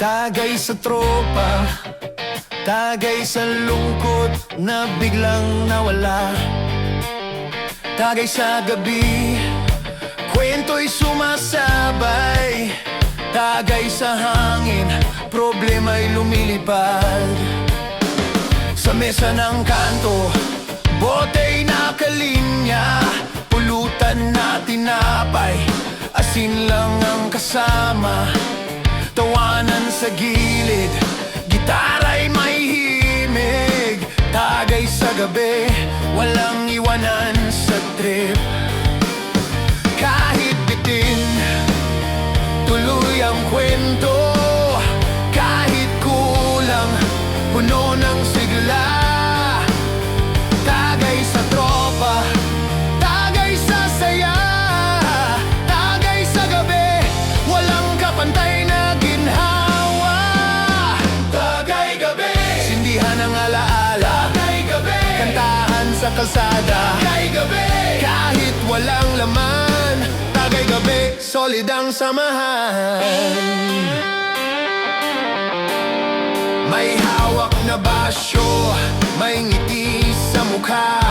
Tagay sa tropa, tagay sa lungkot na biglang nawala. Tagay sa gabi, kwento'y sumasabay. Tagay sa hangin, problema'y lumilipad. Sa mesa ng kanto, bote'y nakalinya. Pulutan na tinapay, asin lang ang kasama. Tawanan sa gilid, gitara'y may himig. Tagay sa gabi, walang iwanan sa trip. Kahit bitin, tuloy ang kwento. Kahit kulang, puno ng sigla. Tagay sa tropa, tagay sa saya. Tagay sa gabi, walang kapantay na ginhawa. Tagay gabi, sindihan ng alaala. Tagay gabi, kantahan sa kalsada. Tagay gabi, kahit walang laman. Tagay gabi, solid ang samahan. May hawak na basyo, may ngiti sa mukha.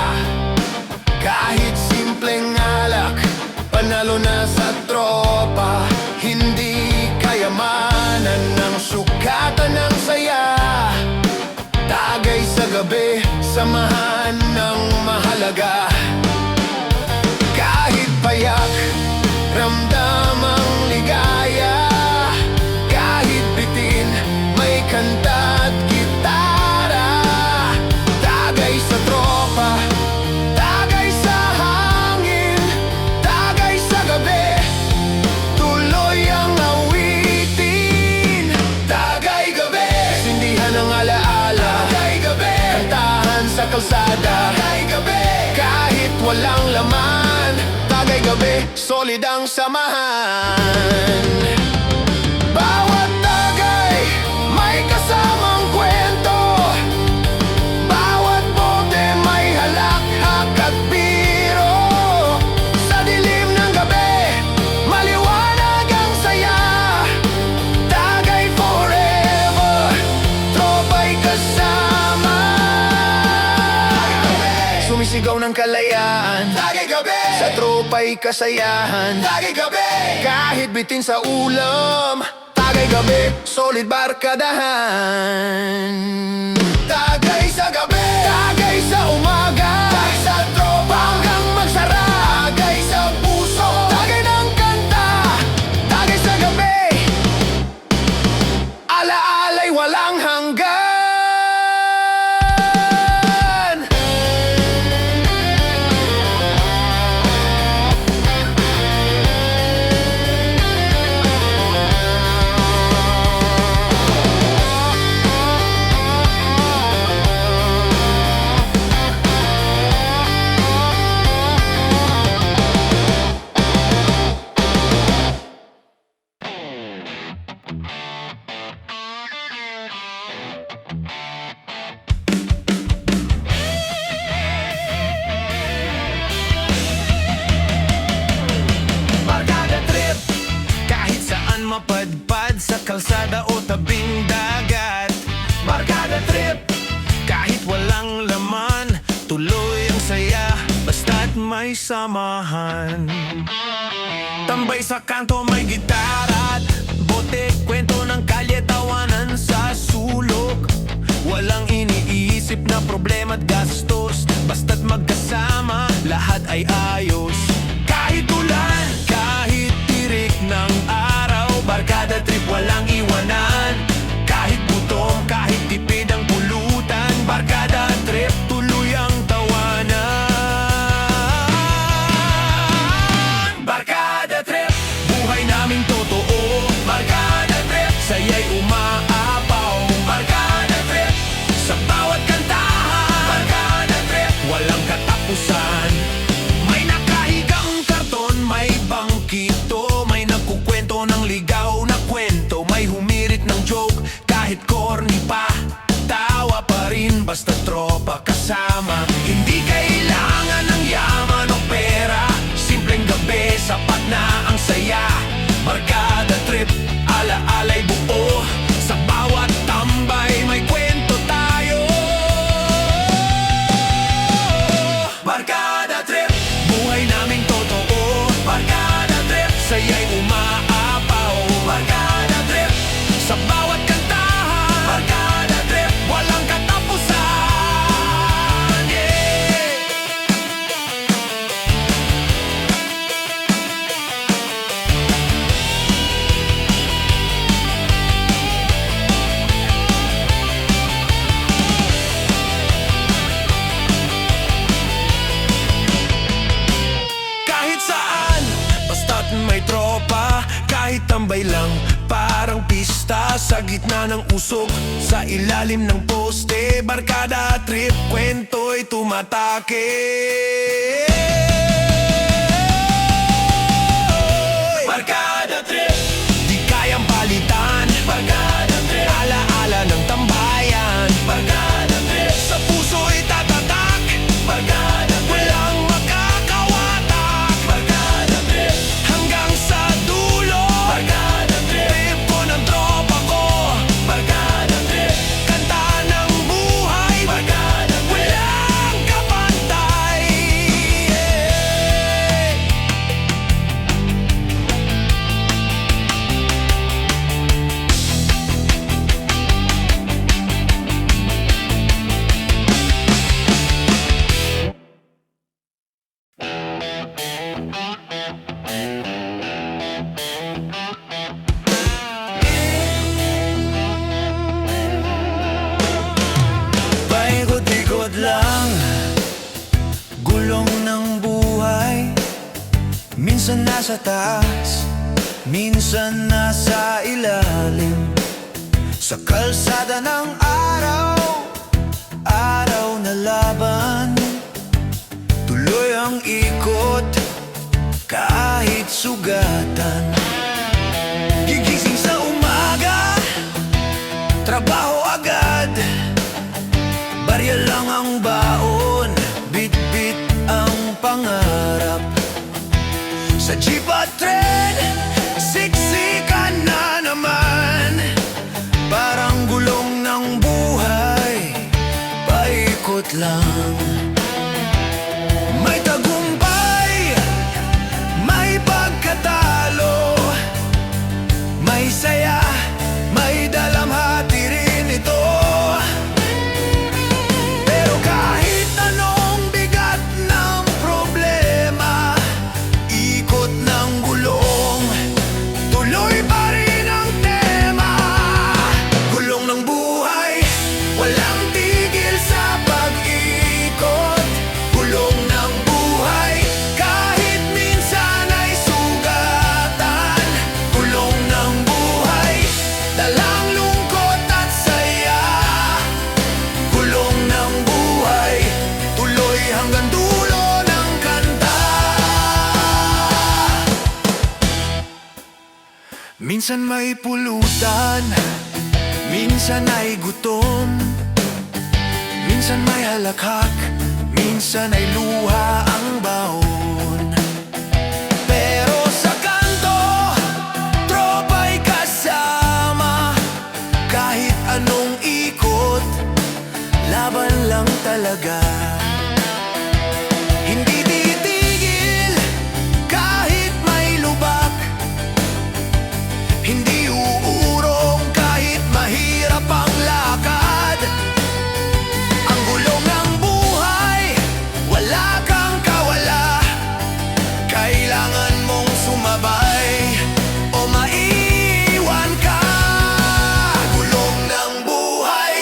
Kahit simpleng alak, panalo na sa tropa. Hindi kayamanan ng sukatan ng saya. Tagay sa gabi, samahan ng mahalaga. Kahit payak, ramdam ang ligaya. Kahit bitin, may kanta at gitara. Tagay sa tropa, tagay sa hangin. Tagay sa gabi, tuloy ang awitin. Tagay gabi, sindihan ng alaala. Tagay gabi, kantahan sa kalsada. Tagay gabi, kahit walang laman. Tagay gabi, solid ang samahan. Bawat tagay, may kasamang kwento. Bawat bote, may halakhak at biro. Sa dilim ng gabi, maliwanag ang saya. Tagay forever, tropa'y kasama. Sumisigaw ng kalayaan, tagay gabi, sa tropa'y kasayahan. Tagay gabi, kahit bitin sa ulam. Tagay gabi, solid barkadahan. Tagay sa gabi, tagay sa umaga. Tagay sa tropa hanggang magsara. Tagay sa puso, tagay ng kanta. Tagay sa gabi, alaala'y walang hanggan. Mapadpad sa kalsada o tabing dagat. Barkada trip, kahit walang laman. Tuloy ang saya, basta't may samahan. Tambay sa kanto, may gitara at bote. Kwento ng kalye, tawanan sa sulok. Walang iniisip na problema at gastos. Basta't magkasama, lahat ay ayos. Kahit ulan, kahit tirik ng araw. Barkada trip, walang iwanan. Kahit gutom, kahit tipid ang pulutan. Barkada trip, tuloy ang tawanan. Barkada trip, buhay naming totoo. Barkada trip, saya'y umaapaw. Barkada trip, sa bawat kantahan. Barkada trip, walang katapusan. May nakahigang karton, may bangkito. May nagkukwento ng ligaw na kwento. May humirit ng joke, kahit corny pa. Tawa pa rin, basta tropa kasama. Hindi kailangan ng yaman o pera. Simpleng gabi, sapat na ang saya. Barkada trip, alaala'y buo. tambay lang, parang pista sa gitna ng usok. Sa ilalim ng poste, barkada trip, kwento'y tumatake. Barkada trip, di kayang palitan. Barkada trip, alaala ng tambayan. Barkada trip, sa puso'y tatatak. Barkada trip, walang makakawatak. Barkada trip, hanggang sa dulo. Barkada trip, trip ko ng tropa ko. Barkada trip, kanta ng buhay. Barkada trip, walang kapantay. Paikot-ikot lang, gulong ng buhay. Minsan nasa taas, minsan nasa ilalim. Sa kalsada ng araw, araw na laban. Tuloy ang ikot, kahit sugatan. Gigising sa umaga, trabaho agad. Barya lang ang baon, bit-bit ang pangarap. Sa jeep at tren, siksikan na naman. Parang gulong ng buhay, paikot lang. May tagumpay, may pagkatalo, may saya, may dalamhati rin ito. Pero kahit anong bigat ng problema, ikot ng gulong, tuloy pa rin ang tema. Gulong ng buhay, walang tigil sa pag-ikot. Gulong ng buhay, kahit minsan ay sugatan. Gulong ng buhay, dalang lungkot at saya. Gulong ng buhay, tuloy hanggang dulo ng kanta. Minsan may pulutan, minsan ay gutom. Minsan may halakhak, minsan ay luha ang baon. Pero sa kanto, tropa'y kasama. Kahit anong ikot, laban lang talaga. Hindi titigil, kahit may lubak. Hindi uurong, kahit mahirap ang lakad. Ang gulong ng buhay, wala kang kawala. Kailangan mong sumabay o maiwan ka. Gulong ng buhay,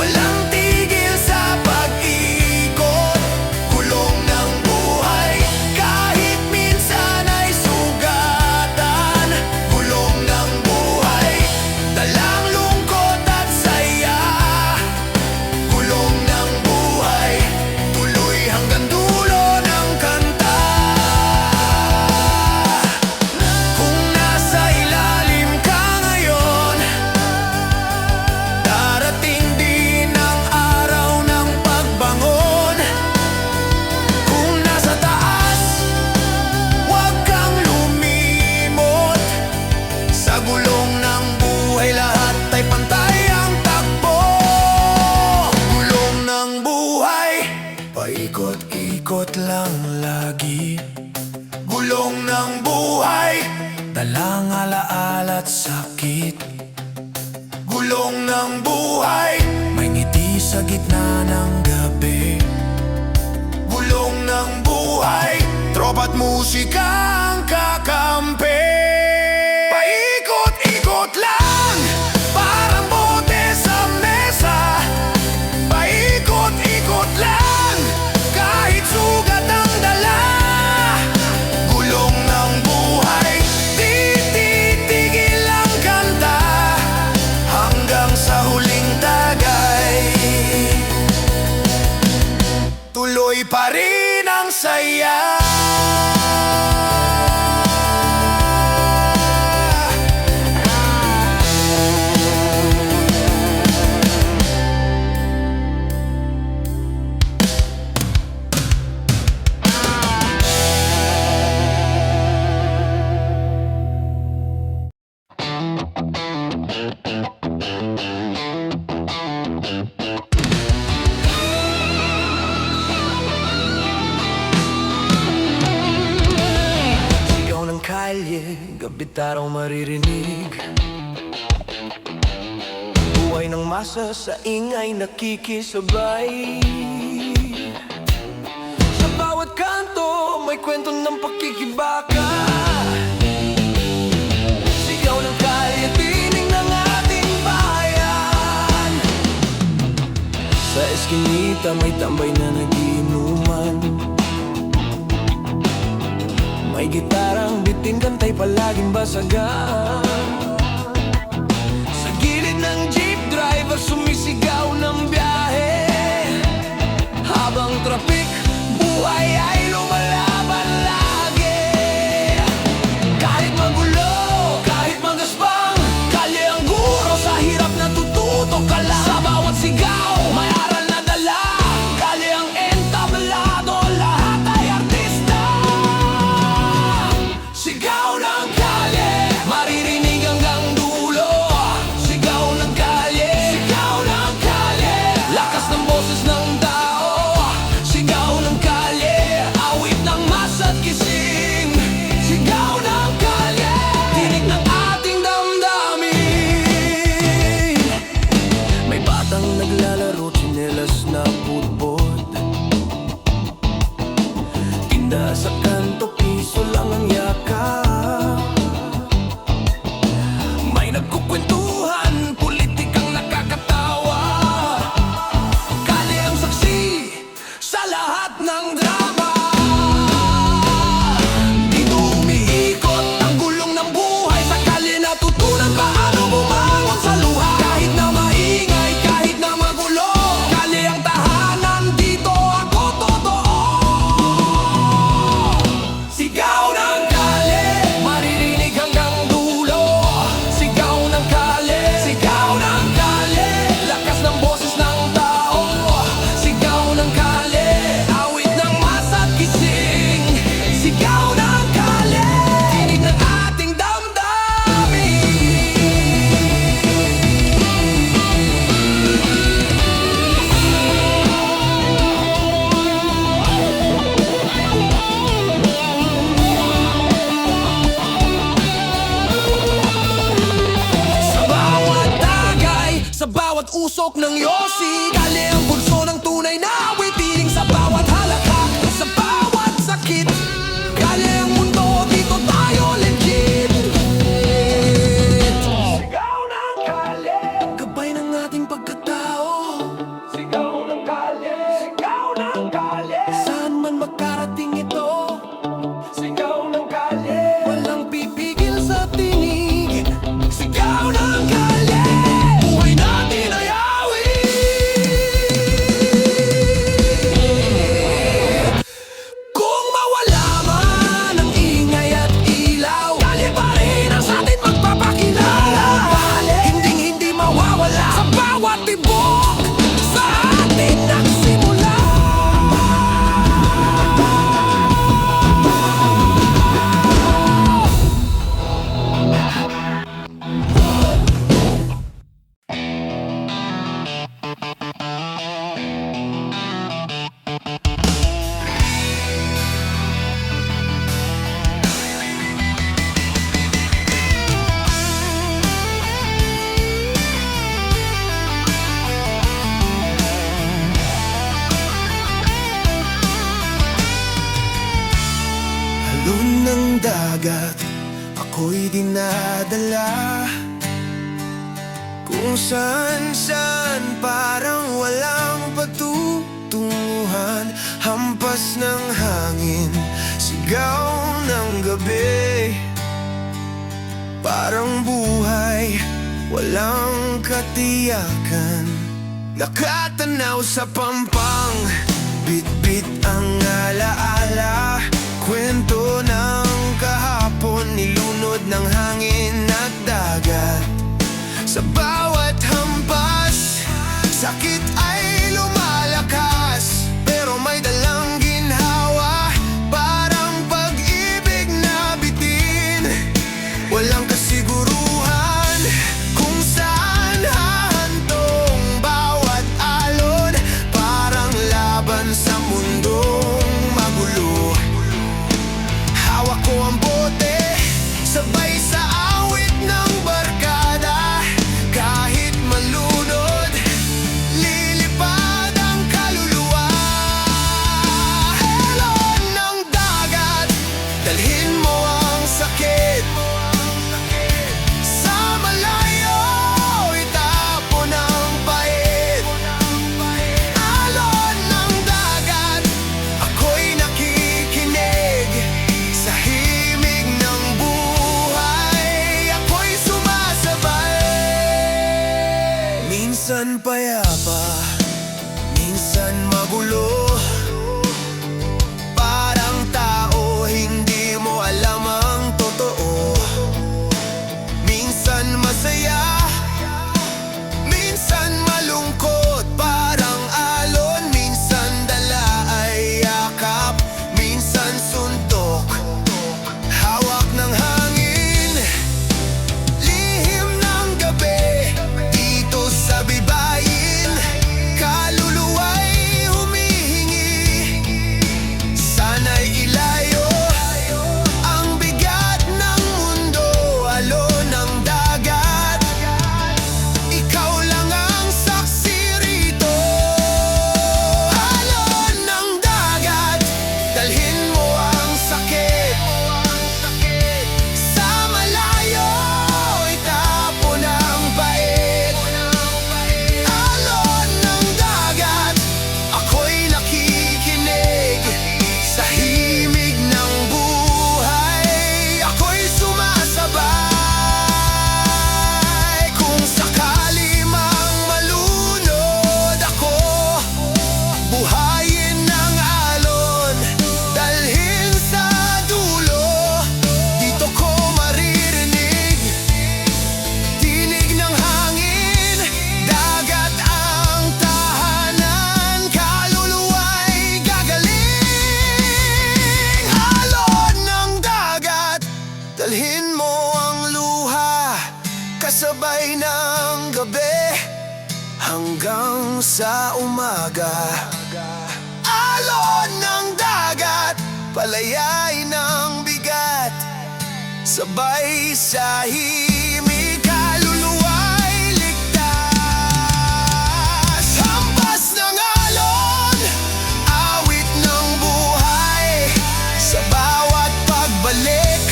walang tigil sa pag-ikot. Gulong ng buhay, kahit minsan ay sugatan. Gulong ng buhay, dalang lungkot at saya. Gulong ng buhay, tuloy hanggang dulo ng kanta. Kung nasa ilalim ka ngayon, darating din ang araw ng pagbangon. Kung nasa taas, huwag kang lumimot. Sa gulong ng buhay, lahat ay pantay ang takbo. Gulong ng buhay, paikot-ikot lang lagi. Gulong ng buhay, dalang alaala at sakit. Gulong ng buhay, may ngiti sa gitna ng gabi. Gulong ng buhay, tropa't musika ang kakampi. Paikot-ikot lang, parang bote sa mesa. Paikot-ikot lang, kahit sugat ang dala. Gulong ng buhay, di titigil. tuloy pa rin ang saya. Sigaw ng kalye, gabit araw maririnig. Buhay ng masa sa ingay nakikisabay. Sa bawat kanto, may kwento ng pakikibaka. Sigaw ng kalye, tinig ng ating bayan. Sa eskinita may tambay na nagiinuman. May gitarang bitin, kantay palaging basagan. Sa gilid ng jeep driver, sumisigaw ng biyahe. Habang traffic, buhay ay lumalaban lagi. Kahit magulo, kahit magaspang, kalye ang guro, sa hirap natututo ka lang. Sa bawat sigaw, may aral na dala. Kalye ang entablado, lahat ay artista. Sigaw ng kalye, maririnig hanggang dulo. Sigaw ng kalye, sigaw ng kalye, lakas ng boses ng tao. Sigaw ng kalye, awit ng masa at gising. Sigaw ng kalye, tinig ng ating damdamin. May batang naglalaro, tsinelas na putbod. Tinda sa kanto, piso lang ang yakap. May nagkukwentuhan, politikang nakakatawa. Kalye ang saksi sa lahat ng drama. Dito umiikot ang gulong ng buhay. Sa kalye natutunan paano bumangon sa luha. Kahit na maingay, kahit na magulo, kalye ang tahanan, dito ako totoo. Sigaw ng kalye, maririnig hanggang dulo. Sigaw ng kalye, sigaw ng kalye, lakas ng boses ng tao. Sigaw ng kalye, awit ng masa at gising. Sigaw ng kalye, tinig ng ating damdamin. Sa bawat tagay, sa bawat usok ng yosi, kalye ang pulso ng tunay na awitiling. Sa bawat halakhak, sa bawat sakit, kalye ang mundo, dito tayo legit. Sigaw ng kalye, gabay ng ating pagkatao. Sigaw ng kalye, sigaw ng kalye, saan man makarating ito. Sigaw ng kalye, walang pipigil sa tinig. Sigaw ng kalye, buhay natin ay awit. Kung mawala man ang ingay at ilaw, kalye pa rin ang sa atin magpapakilala. Hinding-hindi mawawala sa bawat tibok, sa atin nagsimula. Alon ng dagat, ako'y dinadala. Kung saan-saan parang walang patutunguhan. Hampas ng hangin, sigaw ng gabi. Parang buhay, walang katiyakan. Nakatanaw sa pampang, Bit-bit ang alaala, kwento ng kahapon, nilunod ng hangin at dagat. Sa bawat hampas, sakit ay lumalakas, pero may dalang ginhawa, parang pag-ibig na bitin. Walang kasiguruhan kung saan hahantong bawat alon, parang laban sa mundong magulo. Hawak ko ang bote, sabay sa awit ng barkada. Kahit malunod, lilipad ang kaluluwa. Helon ng dagat, dalhin mo ang sakit. Sa malayo, itapon ang pait. Alon ng dagat, ako'y nakikinig. Sa himig ng buhay, ako'y sumasabay. Minsan payapa, minsan magulo. Parang tao, hindi mo alam ang totoo. Minsan masaya, minsan malungkot. Parang alon, minsan dala ay yakap, minsan suntok. Hawak ng hangin, lihim ng gabi. Dito sa bibayin, kaluluwa'y humihingi. Sana'y ilayo ang bigat ng mundo. Alon ng dagat, ikaw lang ang saksi rito. Alon ng dagat, dalhin mo ang sakit. Sa malayo, itapon ang pait. Alon ng dagat, ako'y nakikinig. Sa himig ng buhay, ako'y sumasabay. Kung sakali mang malunod ako, buhayin ng alon, dalhin sa dulo. Dito ko maririnig tinig ng hangin. Dagat ang tahanan, kaluluwa'y gagaling. Alon ng dagat, dalhin mo ang luha. Kasabay ng gabi, hanggang sa umaga. Alon ng dagat, palayay ng bigat. Sabay sa himig, kaluluwa'y ligtas. Hampas ng alon, awit ng buhay. Sa bawat pagbalik,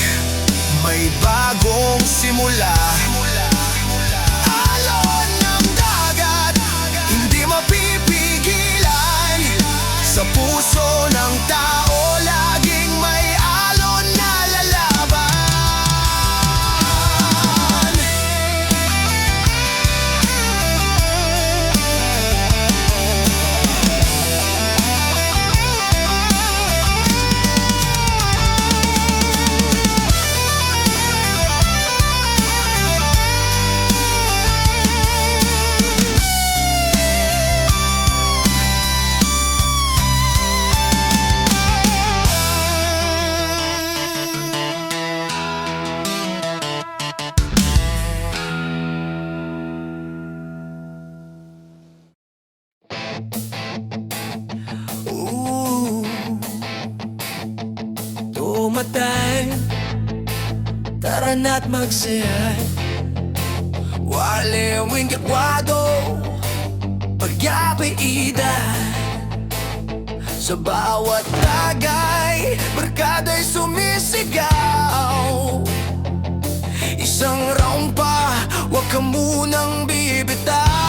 may bagong simula. Alon ng dagat, hindi mapipigilan. Sa puso ng tao, laging may alon na lalaban. Tumatay, tara na't magsayay. Walewing kakwado, pagyapaida. Sa bawat tagay, barkada'y sumisigaw. Isang round pa, wag ka munang bibitaw.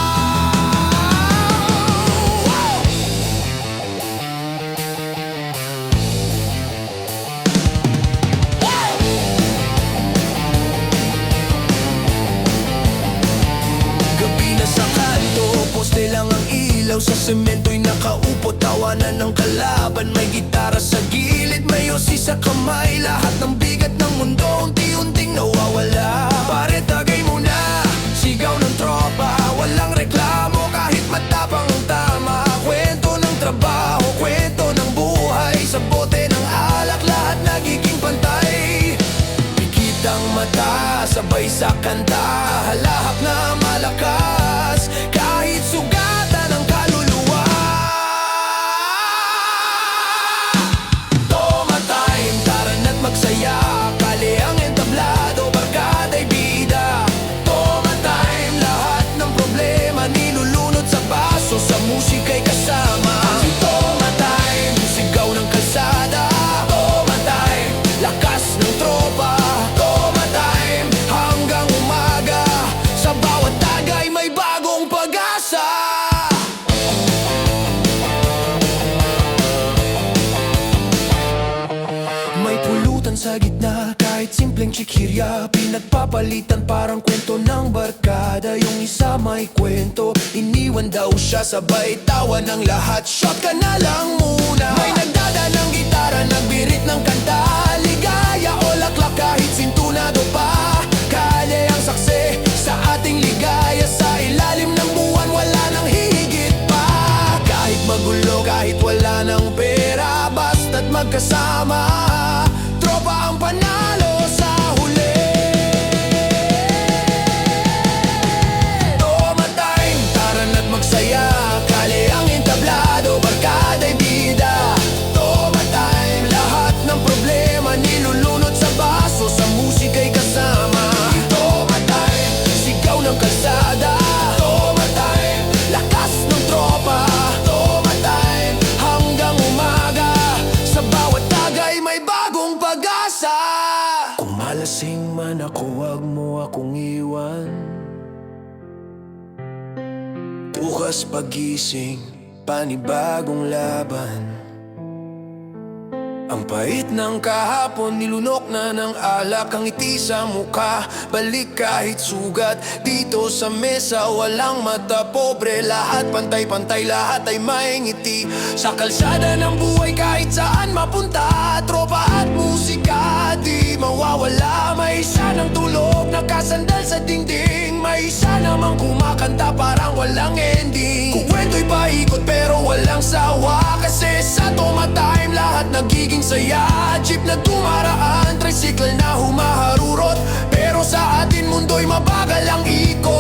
Gabi na sa kanto, poste lang ang ilaw sa semento'y nakaupo, tawanan ng kalaban. May gitara sa gilid, may osi sa kamay. Lahat ng bigat ng mundo unti-unting nawawala. Pare, tagay mo na, sigaw ng tropa. Walang reklamo kahit matapang ang tama. Kwento ng trabaho, kwento ng buhay. Sa bote ng alak, lahat nagiging pantay. Pikit ang mata, sabay sa kanta. Halahak na malakas, kahit sugatan ang kaluluwa. Toma time, tara na't magsaya. Kaliang entablado, barkada'y bida. Toma time, lahat ng problema nilulunod sa baso. Sa musika'y kasama. Toma time, sigaw ng kalsada. Toma time, lakas ng tropa. Toma time, hanggang umaga. Sa bawat tagay may bagong pag-asa. May pulutan sa gitna, kahit simpleng chikirya. Pinagpapalitan parang kwento ng barkada. Yung isa may kwento, iniwan daw siya, sabay tawa ng lahat. Shot ka na lang muna. May nagdada ng gitara, nagbirit ng kanta. Ligaya o laklak kahit sintunado pa. Kale ang saksi sa ating ligaya. Sa ilalim ng buwan wala nang hihigit pa. Kahit magulo, kahit wala ng pera, basta't magkasama. Tropa ang panalo sa huli. Toma time, tara na't magsaya. Kali ang entablado, barkada'y bida. Toma time, lahat ng problema nilulunod sa baso. Sa musika'y kasama. Toma time, sigaw ng kalsada. Toma time, lakas ng tropa. Toma time, hanggang umaga. Sa bawat tagay may bagong pag-asa. Kung malasing man ako, wag mo akong iwan. Bukas pagising, panibagong laban. Ang pait ng kahapon, nilunok na ng alak. Ang ngiti sa mukha, balik kahit sugat. Dito sa mesa, walang mata pobre. Lahat pantay-pantay, lahat ay may ngiti. Sa kalsada ng buhay, kahit saan mapunta. Tropa at musika, di mawawala. May isa ng tulog, nakasandal sa dingding. May isa namang kumakanta, parang walang ending. Kukwento'y paikot pero walang sawa. Kasi sa Toma Time, lahat nagiging saya. Jeep na dumaraan, tricycle na humaharurot. Pero sa atin mundo'y mabagal ang ikot.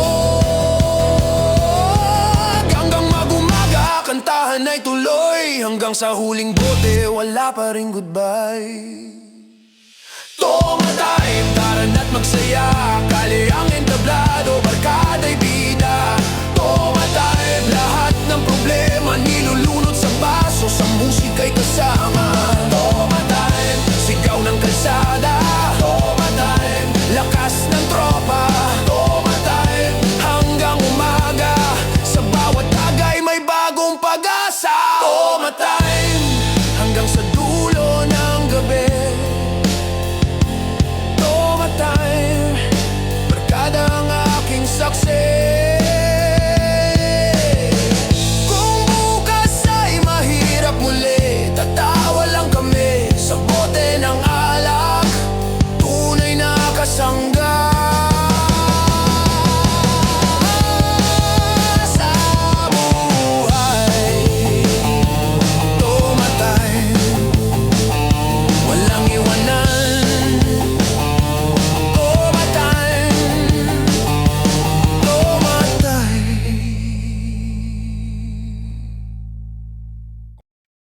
Hanggang magumaga, kantahan ay tuloy. Hanggang sa huling bote, wala pa ring goodbye. Toma time, tara na't magsaya. Kali ang entablado, barkada'y bida. Toma time, lahat ng problema nilulunod sa baso. Sa musika'y kasama. Toma time, sigaw ng kalsada. Toma time, lakas ng tropa. Toma time, hanggang umaga. Sa bawat tagay may bagong pag-asa. Toma time, hanggang sa dulo ng gabi. Toma time, barkada ang aking saksi. Kung bukas ay mahirap muli, tatawa lang kami sa bote ng alak. Tunay na kasangga sa buhay. Toma time, walang iwanan. Toma time, toma time.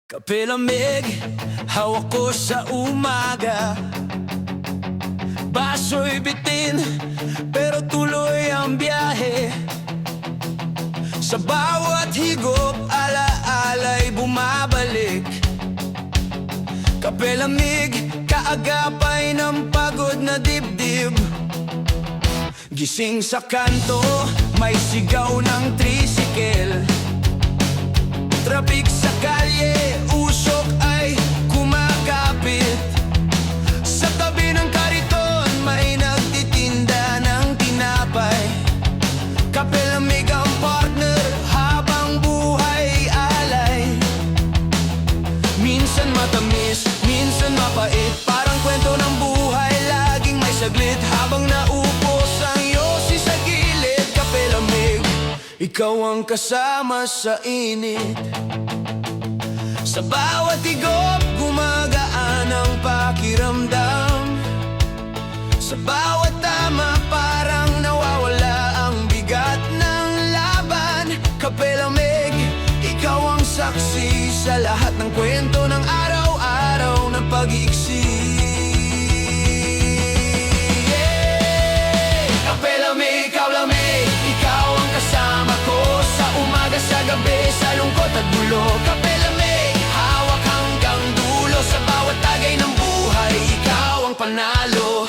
Kape lamig, hawak ko sa umaga. Baso'y bitin, pero tuloy ang biyahe. Sa bawat higop, ala-ala'y bumabalik. Kape lamig, kaagapay ng pagod na dibdib. Gising sa kanto, may sigaw ng tricycle. Traffic sa kalye, usok ay kumakapit. Sa tabi ng kariton, may nagtitinda ng tinapay. Kape lamig ang partner, habang buhay matamis, minsan mapait. Parang kwento ng buhay, laging may saglit. Habang naupos ang yosi sa gilid, kape lamig, ikaw ang kasama sa init. Sa bawat higop, gumagaan ang pakiramdam. Sa bawat tama, parang nawawala ang bigat ng laban. Kape lamig, ikaw ang saksi sa lahat ng kwento ng araw-araw ng pag-iiksi. Kape lamig, ikaw lamig, ikaw ang kasama ko. Sa umaga, sa gabi, sa lungkot at gulo. Kape lamig, hawak hanggang dulo. Sa bawat tagay ng buhay, ikaw ang panalo.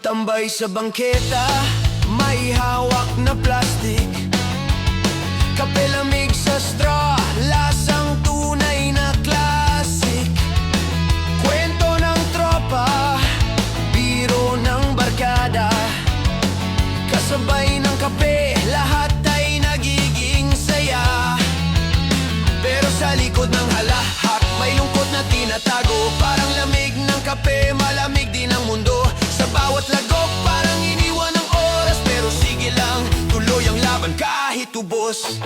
Tambay sa bangketa, may hawak na plastic. Kape lamig sa straw, lasang tunay na classic. Kwento ng tropa, biro ng barkada. Kasabay ng kape, lahat ay nagiging saya. Pero sa likod ng halahak, may lungkot na tinatago. Parang lamig ng kape, malamig din ang mundo. Sa bawat lagok, parang iniwan ng oras. Pero sige lang, tuloy ang laban kahit ubos.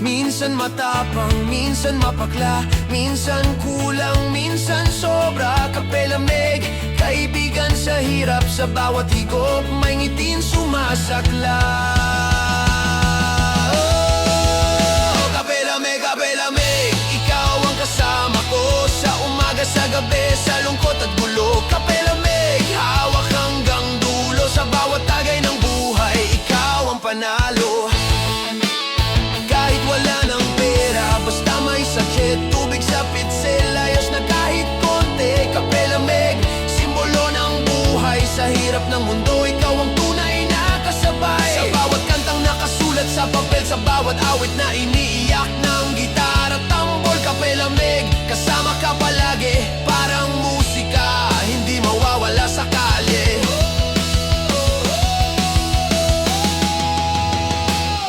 Minsan matapang, minsan mapakla, minsan kulang, minsan sobra. Kape lamig, kaibigan sa hirap. Sa bawat higop, may ngitin sumasakla. Kape lamig, ikaw ang kasama ko. Sa umaga, sa gabi, sa lungkot at gulo. Kape lamig, hawak hanggang dulo. Sa bawat tagay ng buhay, ikaw ang panalo. Kahit wala ng pera, basta may sakit, tubig sa pitsil, ayos na kahit konti. Kape lamig, simbolo ng buhay. Sa hirap ng mundo, ikaw ang tunay na kasabay. Sa bawat kantang nakasulat sa papel, sa bawat awit na iniiyak ng gitara, tambol. Kape lamig, kasama ka palagi. Parang musika, hindi mawawala sa kalye.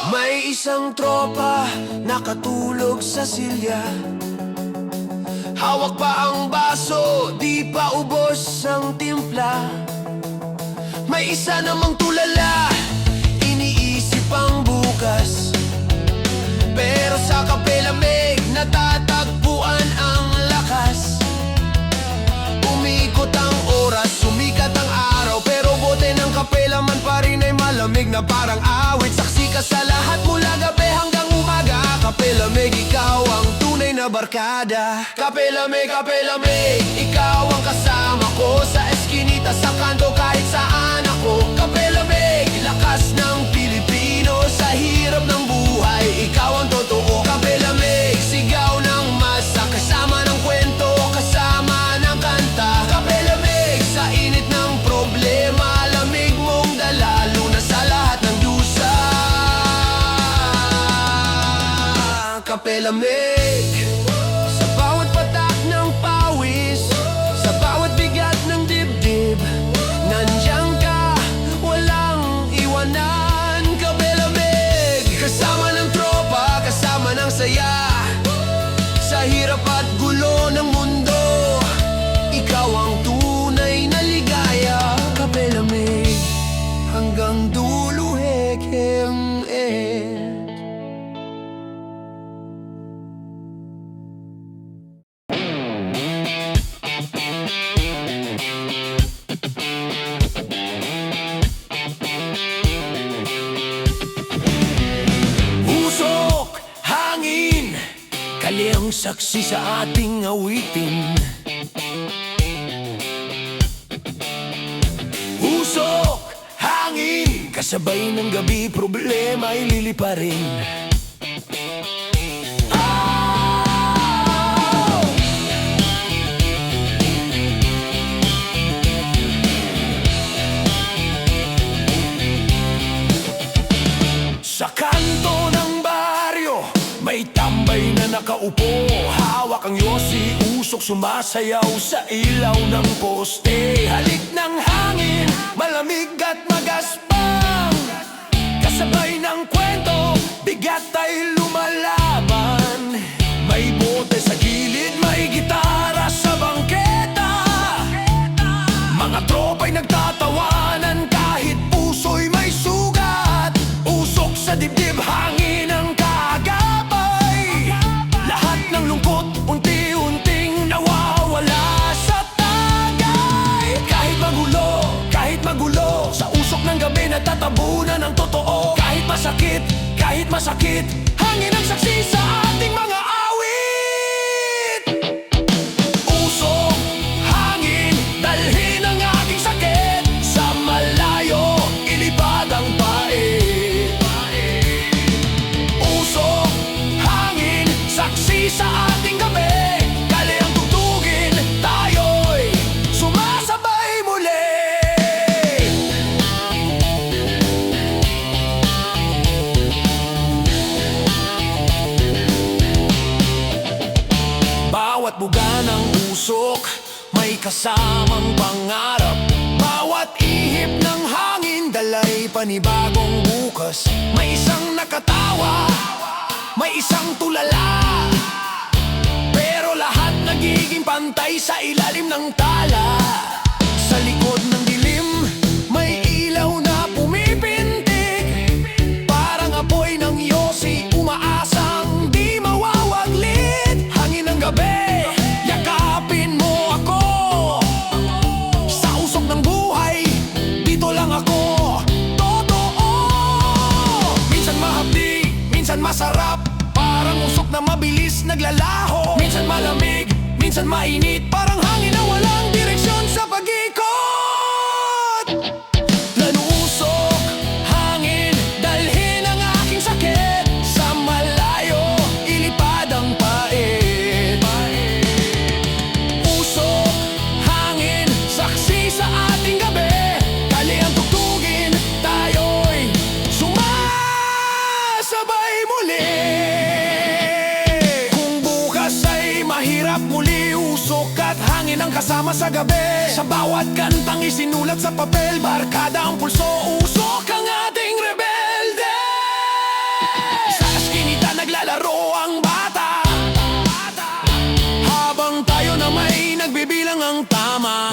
May isang tropa, nakatulog sa silya. Hawak pa ang baso, di pa ubos ang timpla. May isa namang tulala, iniisip ang bukas. Pero sa kape lamig, natatagpuan ang lakas. Umikot ang oras, sumikat ang araw. Pero bote ng kape laman pa rin ay malamig na parang awit. Saksi ka sa lahat mula gabi hanggang umaga. Kape lamig, ikaw ang tunay na barkada. Kape lamig, ikaw ang kasama ko. Sa eskinita, sa kanto, kahit saan ako. Kape lamig, lakas ng Pilipino. Sa hirap ng buhay, ikaw ang totoo. Kape lamig, sigaw ng masa. Kasama ng kwento, kasama ng kanta. Kape lamig, sa init ng problema, lamig mong dala, lunas sa lahat ng dusa. Kape lamig, sa bawat patak ng pawis, sa bawat bigat ng dibdib, nandiyan ka, walang iwanan. Kape lamig, kasama ng tropa, kasama ng saya. Sa hirap at gulo ng mundo, ikaw ang tunay na ligaya. Kape lamig, hanggang dulo hekhem. Usok, hangin, kaliyang saksi sa ating awitin. Usok, hangin, kasabay ng gabi, problema ay liliparin. Sa kanto ng baryo, may tambay na nakaupo. Hawak ang yosi, usok sumasayaw sa ilaw ng poste. Halik ng hangin, malamig at magaspang, kasabay ng kwento, bigat ay lumalaban. May bote sa gilid, may gitara sa bangketa. Mga tropa'y nagtatawanan kahit puso'y may sugat. Usok sa dibdib, hangin ang kaagapay. Lahat ng lungkot unti-unting nawawala sa tagay. Kahit magulo, sa usok ng gabi natatabunan ng totoo. Kahit masakit, hangin ang saksi sa ating mga awit. Usok, hangin, dalhin ang aking sakit. Sa malayo, ilipad ang pait. Usok, hangin, saksi sa ating gabi. Kali ang tugtugin, tayo'y sumasabay muli. Bawat buga ng usok, may kasamang pangarap. Bawat ihip ng hangin, dalay panibagong bukas. May isang nakatawa, may isang tulala. Pero lahat nagiging pantay sa ilalim ng tala. Sa likod ng dilim, may ilaw na pumipintig. Parang apoy ng yosi, umaasang di mawawaglit. Hangin ng gabi, yakapin mo ako. Sa usok ng buhay, dito lang ako. Totoo. Minsan mahapdi, minsan masarap. Parang usok na mabilis naglalaho. Minsan malamig, minsan mainit. Parang hangin na walang direksyon sa pag-ikot. Lanusok, hangin, dalhin ang aking sakit. Sa malayo, ilipad ang pait. Usok, hangin, saksi sa ating gabi. Kali ang tugtugin, tayo'y sumasabay muli. Kung bukas ay mahirap muli, usok at hangin ang kasama sa gabi. Sa bawat kantang isinulat sa papel, barkada ang pulso, usok ang ating rebelde. Sa eskinita naglalaro ang bata, habang tayo na may nagbibilang ang tama.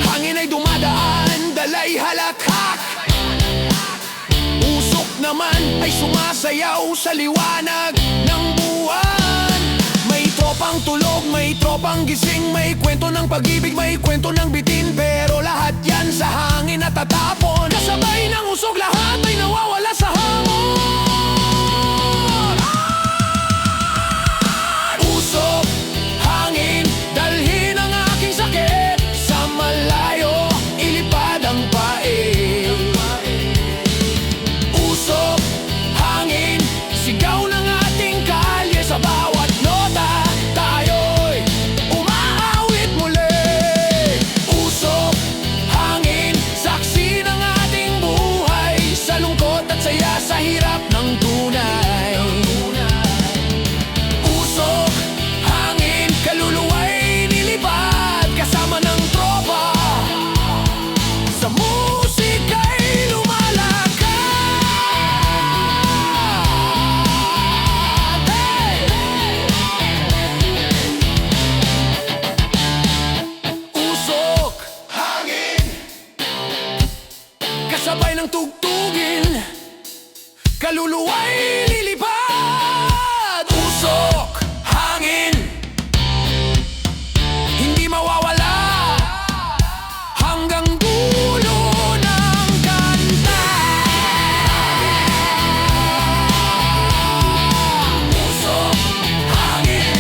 Hangin ay dumadaan, dalay halakhak. Usok naman ay sumasayaw sa liwanag ng buwan. May tropang tulog, may tropang gising. May kwento ng pag-ibig, may kwento ng bitin. Pero lahat yan sa hangin at tatapon. Kasabay ng usok, lahat ay nawawala sa hamon. Usok, hangin, dalhin ang aking sakit. Sa malayo, ilipad ang pait. Usok, hangin, sigaw ng ating kalye. Sa bawat nota, tayo'y umaawit muli. Usok, hangin, saksi ng ating buhay. Sa lungkot at saya, sa hirap ng tunay. Usok, hangin, kaluluwa'y nilipad. Kasama ng tropa, sa musika'y lumalakad. Hey! Usok, hangin, kasabay ng tugtugin, kaluluwa'y lilipad. Usok, hangin, hindi mawawala hanggang dulo ng kanta. Usok, hangin,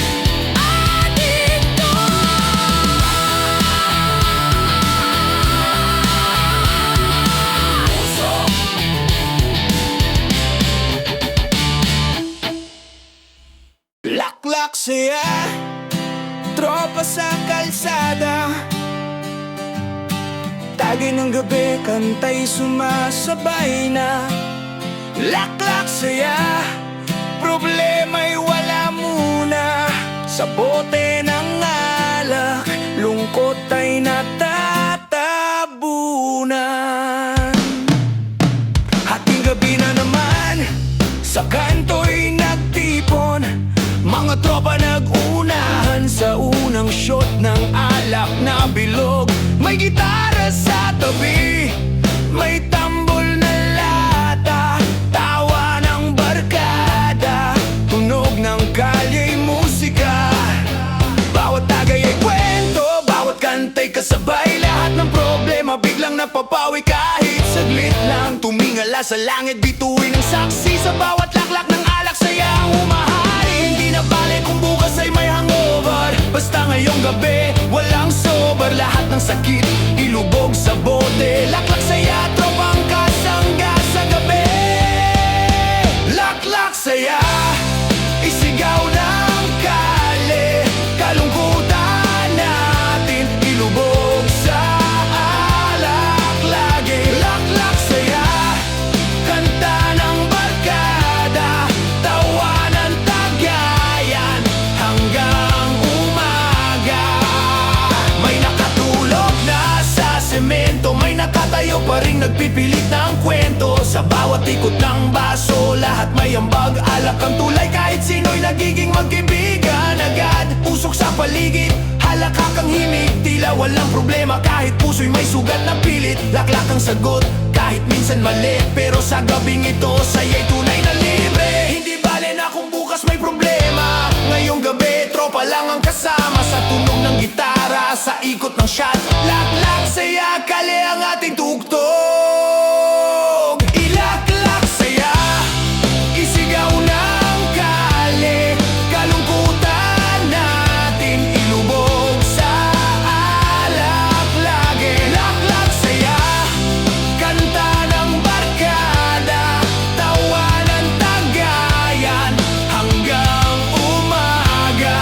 ating to. Usok, laklak saya, tropa sa kalsada. Tagay ng gabi, kantay sumasabay na. Laklak saya, problema'y wala muna. Sa bote ng alak, lungkot ay natatabunan. Hating gabi na naman, kanto'y nagtipon, mga tropa nag-unahan sa unang shot ng alak na bilog. May gitara sa tabi, may tambol na lata, tawa ng barkada, tunog ng kalya'y musika. Bawat tagay ay kwento, bawat kanta'y kasabay, lahat ng problema biglang napapawi kahit saglit lang. Tumingala sa langit, bituin ang saksi sa bawat laklak ng alak, sayang humahari. Hindi na bale kung bukas ay may hangover, basta ngayong gabi walang sober. Lahat ng sakit ilubog sa bote, laklak saya, tropang kasangga sa gabi. Laklak saya, isigaw ng kali, kalungkutan natin ilubog sa alak lagi. Laklak saya, kanta ng barkada, tawa ng tagayan hanggang umaga. May nakatulog na sa semento, may nakatayo pa rin nagpipilit ng kwento. Sa bawat ikot ng baso, lahat may ambag, alak ang tulay, kahit sino'y nagiging magkaibigan agad. Usok sa paligid, halakak ang himig, tila walang problema kahit puso'y may sugat na pilit. Laklak ang sagot, kahit minsan mali, pero sa gabing ito, saya'y tunay na libre. Hindi bale na kung bukas may problema, ngayong gabi, tropa lang ang kasama. Sa tunog ng gitara, sa ikot ng shot, laklak saya, kali ang ating tugtog. Ilaklak saya, isigaw ng kali, kalungkutan natin ilubog sa alak lagi. Laklak saya, kanta ng barkada, tawa ng tagayan hanggang umaga.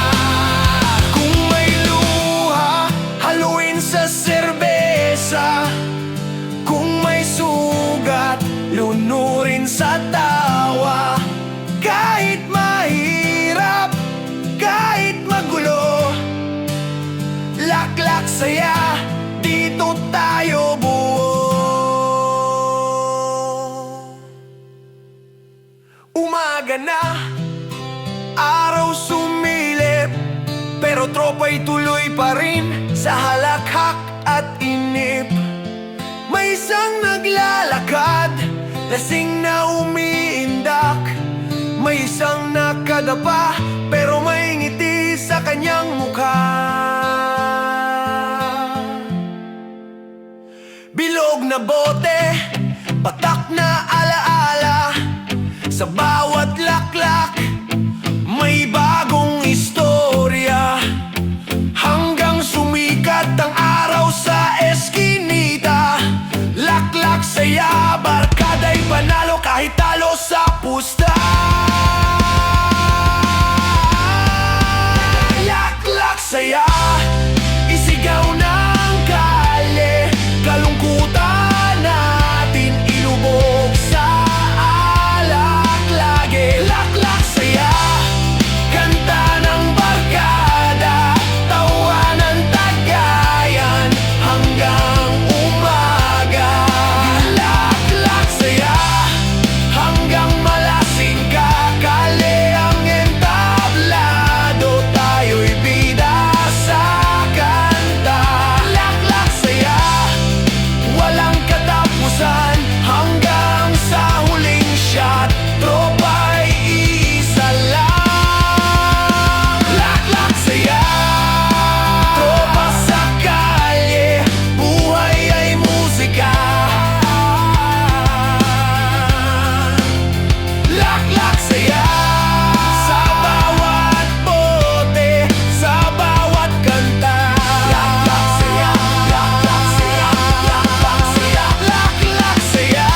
Kung may luha, haluin sa serbesa, kung may sugat, lunurin sa tawa. Kahit mahirap, kahit magulo, laklak saya, dito tayo buo. Umaga na, araw sumilip, pero tropa'y tuloy pa rin sa halakhak at inip. May isang naglalakad, lasing na umiindak, may isang nakadapa, pero may ngiti sa kanyang mukha. Bilog na bote, patak na alaala, sa bawat laklak may bagong istorya. Hanggang sumikat ang araw sa eskinita, laklak saya, barkada'y panalo kahit talo sa pusta. Laklak saya, isigaw ng kali, kalungkutan natin ilubog sa alak lagi. Laklak saya, kanta ng barkada, tawa ng tagayan hanggang umaga. Laklak saya, hanggang malasing ka, kali ang entablado, tayo'y bida sa kanta. Laklak saya, walang katapusan, hanggang sa huling shot, tropa'y isa lang. Laklak saya, tropa sa kalye, buhay ay musika. Laklak saya, sa bawat bote, sa bawat kanta. Laklak saya, laklak saya, laklak saya, laklak saya.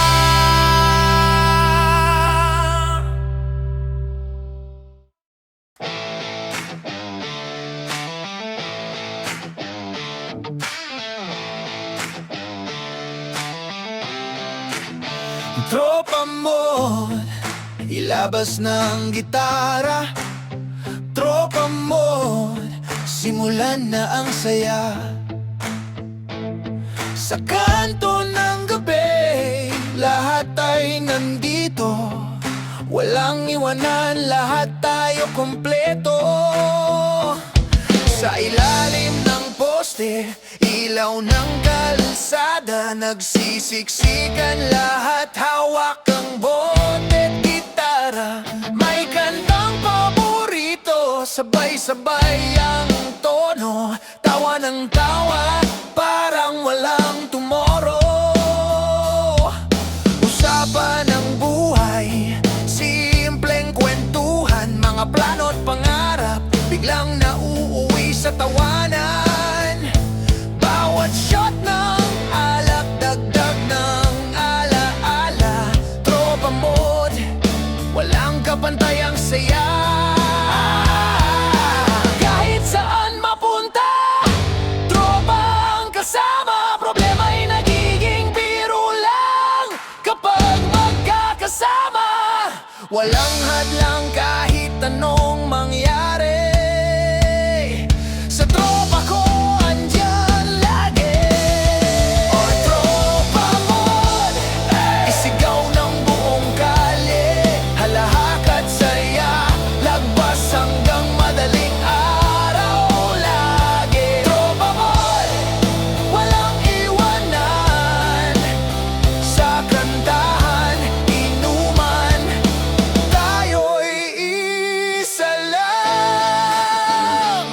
Tropa mo, ilabas ng gitara. Tropa mo, simulan na ang saya. Sa kanto ng gabi, lahat ay nandito. Wala Walang iwanan, lahat tayo kumpleto. Sa ilalim ng poste, ilaw ng kalsada, nagsisiksikan lahat, hawak ang bote't gitara. May kantang paborito, sabay-sabay ang tono, tawa ng tawa, parang walang tomorrow. Usapan ng buhay, simpleng kwentuhan, mga plano't pangarap, biglang nauuwi sa tawanan. Bawat shot ng alak, dagdag ng alaala. Tropa mode, walang kapantayang saya. Kahit saan mapunta, tropa ang kasama. Problema'y nagiging biro lang kapag magkakasama. Walang hadlang kahit anong mangyari. Sa tropa ko andyan lagi. O tropa mode, isigaw ng buong kalye, halahak at saya, lagpas hanggang madaling araw lagi. Tropa mode, walang iwanan, sa kantahan, inuman, tayo'y isa lang.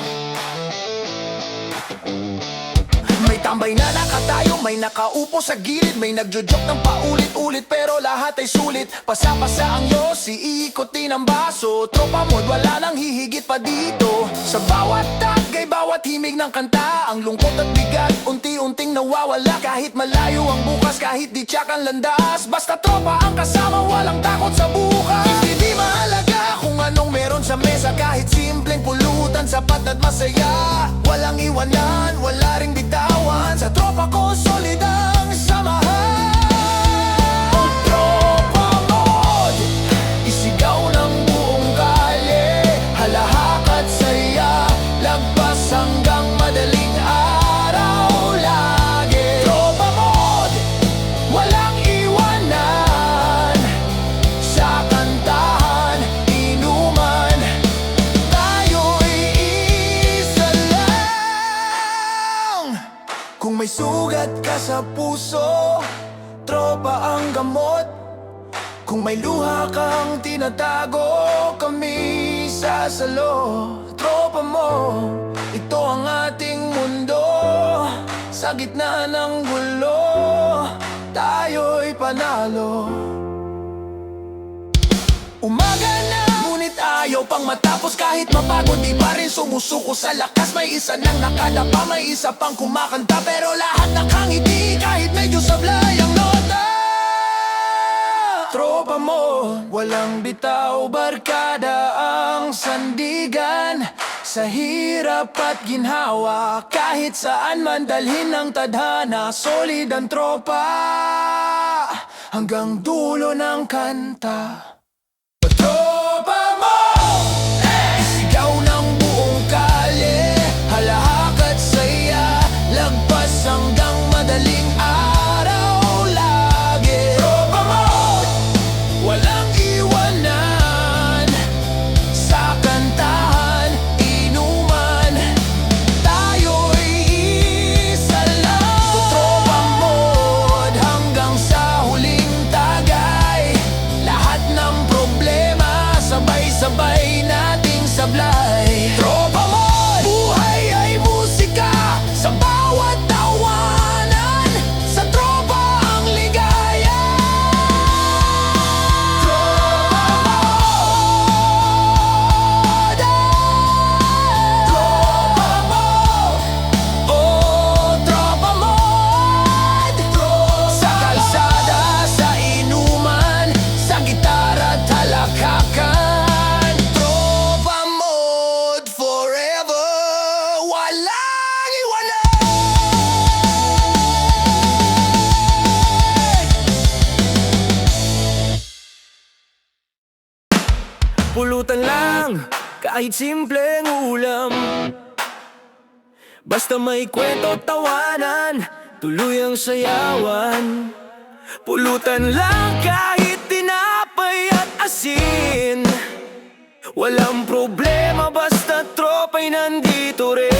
May tambay na nakatayo, may nakaupo sa gilid, may nagjojoke ng paulit-ulit, pero lahat ay sulit. Pasa-pasa ang yosi, iikotin ang baso. Tropa mode, wala nang hihigit pa dito. Sa bawat tagay, bawat himig ng kanta, ang lungkot at bigat unti-unting nawawala. Kahit malayo ang bukas, kahit di tiyak ang landas, basta tropa ang kasama, walang takot sa bukas. Hindi mahalaga kung anong meron sa mesa, kahit simpleng pulutan, sapat at masaya. Walang iwanan, wala ring bitawan, sa tropa ko solid ang samahan. Ang tropa mode, isigaw ng buong kalye, halahak at saya, lagpas hanggang madaling araw lagi. Tropa mode, walang iwanan, sa kantahan, inuman, tayo'y isa lang. Kung may sugat ka sa puso, tropa ang gamot. Kung may luha kang tinatago, kami sasalo. Tropa mo, ito ang ating mundo. Sa gitna ng gulo, tayo'y panalo. Umaga na, ngunit ayaw pang matapos. Kahit mapagod, di pa rin sumusuko sa lakas. May isa nang nakadapa, may isa pang kumakanta, pero lahat nakangiti kahit medyo sablay ang nota. Tropa mo, walang bitaw, barkada ang sandigan. Sa hirap at ginhawa, kahit saan man dalhin ng tadhana, solid ang tropa hanggang dulo ng kanta. Tropa mo, sigaw ng buong kalye, halahak at saya, lagpas hanggang madaling araw lagi. Tropa mo, walang iwanan, sa kantahan, inuman, tayo'y isa lang. Tropa mode, hanggang sa huling tagay, lahat ng problema, sabay-sabay nating sablay. Tropa mode, buhay ay musika, sa bawat tawanan, sa tropa ang ligaya. Tropa mode, tropa mode, oh tropa mode. Sa kalsada, sa inuman, sa gitara at halakakan, tropa mode forever, walang iwanan. Pulutan lang, kahit simpleng ulam, basta may kwento, tawanan, tuloy ang sayawan. Pulutan lang kahit tinapay at alipasin. Walang problema basta tropa'y nandito rin.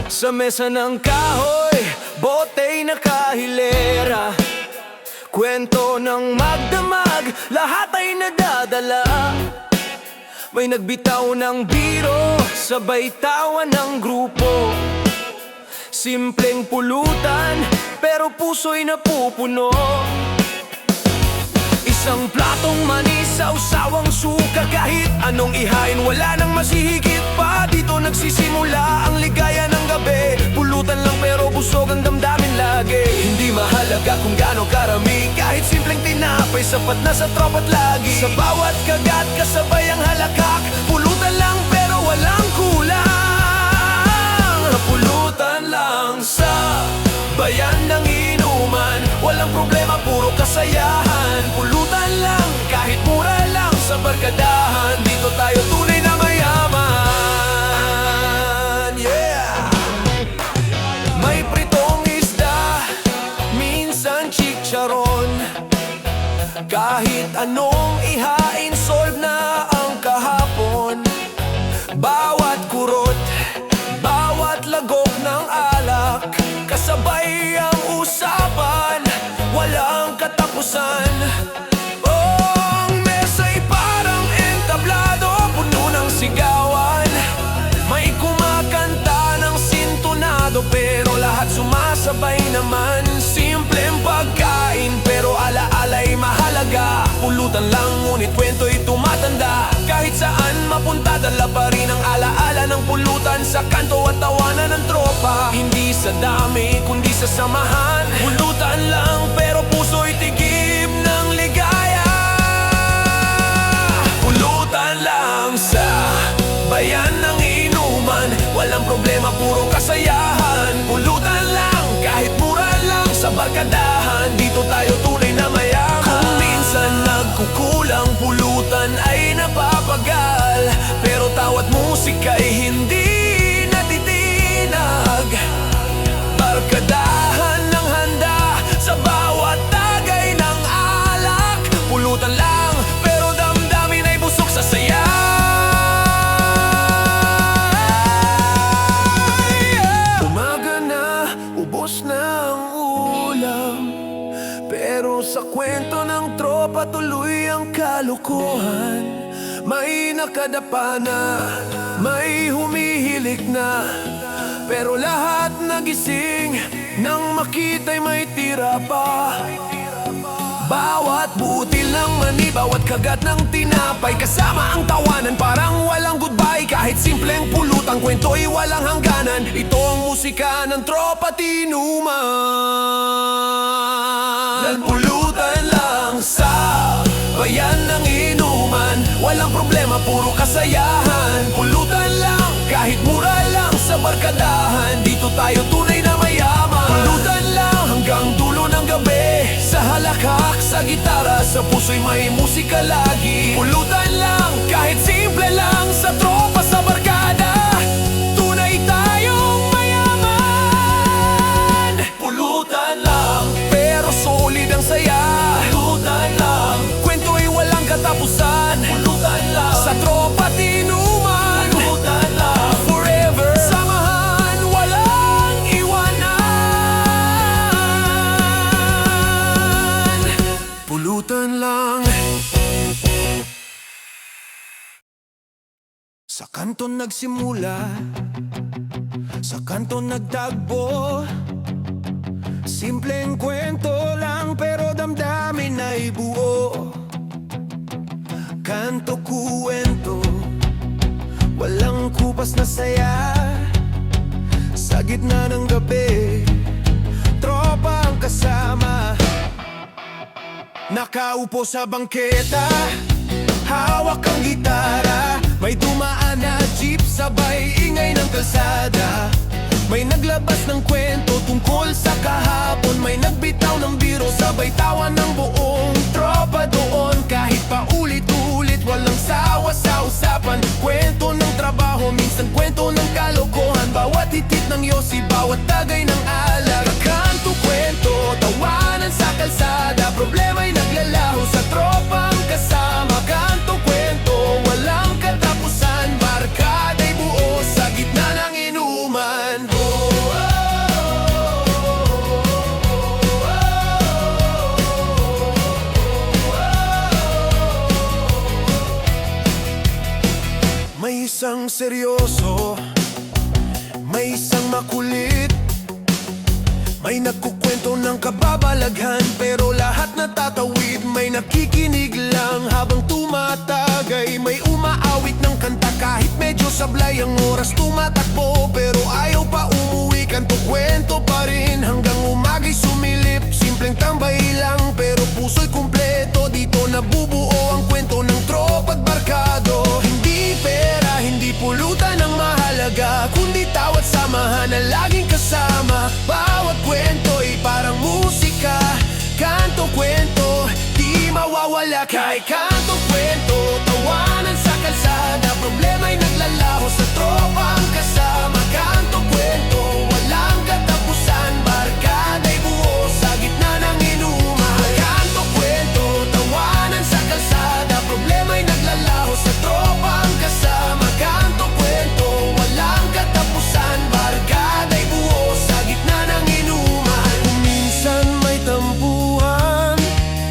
Sa mesa ng kahoy, botey nakahilera, kwento ng magdamag, lahat ay nadadala. May nagbitaw ng biro, sabay tawa ng grupo. Simpleng pulutan, pero puso'y napupuno. Isang platong mani, sawsawang suka, kahit anong ihain, wala nang masihigit pa. Dito nagsisimula ang ligaya ng gabi. Pulutan lang pero busog ang damdamin lagi. Hindi mahalaga kung gaano karami, kahit simpleng tinapay, sapat na sa tropa't lagi. Sa bawat kagat, kasabay ang halakak. Pulutan lang pero walang kulang. Pulutan lang sa bayan ng inuman. Walang problema, puro kasayahan. Pulutan lang, kahit mura lang sa barkadahan. Dito tayo tunay na mayaman. Yeah! May pritong isda, minsan chicharon. Kahit anong ihain, solve na ang kahapon. Bawat kurot, bawat lagok ng alak, kasabay ang usapan, walang katapusan. Oh, ang mesa'y parang entablado, puno ng sigawan. May kumakanta ng sintonado, pero lahat sumasabay naman. Simpleng pagkain, pero alaala'y mahalaga. Pulutan lang, ngunit kwento'y tumatanda. Kahit saan mapunta, dala pa rin ang alaala ng pulutan. Sa kanto at tawanan ng tropa, hindi sa dami, kundi sa samahan. Pulutan lang, pero puso'y tigib ng ligaya. Pulutan lang sa bayan ng inuman. Walang problema, puro kasayahan. Pulutan lang, kahit mura lang sa barkadahan. Dito tayo tunay na mayaman. Kung minsan nagkukulang, pulutan ay napapagal, pero tawat musika'y hindi natitinag. Barkadahan ng handa sa bawat tagay ng alak. Pulutan lang, pero damdamin ay busog sa saya. Umaga na, ubos na ang ulam, pero sa kwento ng tropa tuloy ang kalukuhan. May nakadapa na, may humihilik na, pero lahat nagising nang makita'y may tira pa. Bawat butil ng mani, bawat kagat ng tinapay, kasama ang tawanan, parang walang goodbye. Kahit simpleng pulutang kwento'y walang hangganan. Ito ang musika ng tropa tinuman. Pulutan lang sa bayan ng inuman. Walang problema, puro kasayahan. Pulutan lang, kahit mura lang sa barkadahan. Dito tayo tunay na mayaman. Pulutan lang hanggang dulo ng gabi. Sa halakhak, sa gitara, sa puso'y may musika lagi. Pulutan lang, kahit simple lang sa tropa, sa barkada. Tunay tayong mayaman. Pulutan lang, pero solid ang saya. Pulutan lang, kwento'y walang katapusan. Pulutan lang, sa tropa tinuman. Pulutan lang, forever samahan, walang iwanan. Pulutan lang. Sa kanton nagsimula, sa kanton nagtagbo. Simpleng kwento lang, pero damdamin ay buo. Kanto kuwento, walang kupas na saya. Sa gitna ng gabi, tropa ang kasama. Nakaupo sa bangketa, hawak ang gitara. May dumaan na jeep, sabay ingay ng kalsada. May naglabas ng kwento tungkol sa kahapon. May nagbitaw ng biro, sabay tawa ng buong tropa doon. Kahit pa ulit-ulit, walang sawa sa usapan. Kwento ng trabaho, minsan kwento ng kalokohan. Bawat hitit ng yosi, bawat tagay ng alak. Kakanto, kwento, tawanan sa kalsada. Problema'y naglalaho sa tropang kasama. Kanto, kwento, walang katapusan. Barkada'y buo sa gitna ng inuman. May isang seryoso, may isang makulit, may nagkukwento ng kababalaghan, pero lahat natatawid. May nakikinig lang habang tumatagay. May umaawit ng kanta kahit medyo sablay ang oras tumatakbo, pero ayaw pa umuwi. Kanto kwento pa rin hanggang umagay sumilip. Simpleng tambay lang pero puso'y kumpleto. Dito nabubuo ang kwento ng tropa at barkado. Hindi pera, hindi pulutan ang mahalaga, kundi tawat samahan na laging kasama. Bawat kwento'y parang musika. Kanto kwento, di mawawala. Kay kanto kwento, tawanan sa kalsada. Problema'y naglalaho sa tropang kasama. Kanto kwento, walang katapusan. Barkada'y buo sa gitna ng inuman. Kanto kwento, tawanan sa kalsada. Problema'y naglalaho sa tropang kasama. Kanto kwento, walang katapusan. Barkada'y buo sa gitna ng inuman. Kung minsan may tampuhan,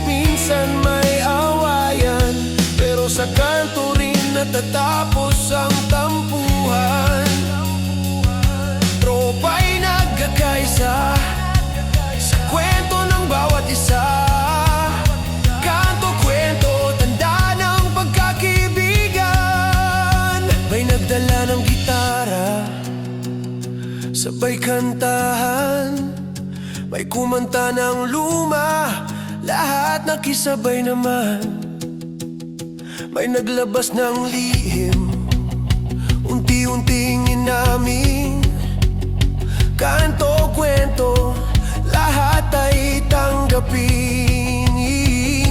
minsan may awayan, pero sa kanto rin natatapos ang tampuhan. Tropa'y nagkakaisa sa kwento ng bawat isa. Kanto kwento, tanda ng pagkakaibigan. May nagdala ng gitara, sabay kantahan. May kumanta ng luma, lahat nakisabay naman. May naglabas ng lihim, unti-unting inamin. Kanto, kwento, lahat ay tanggapin.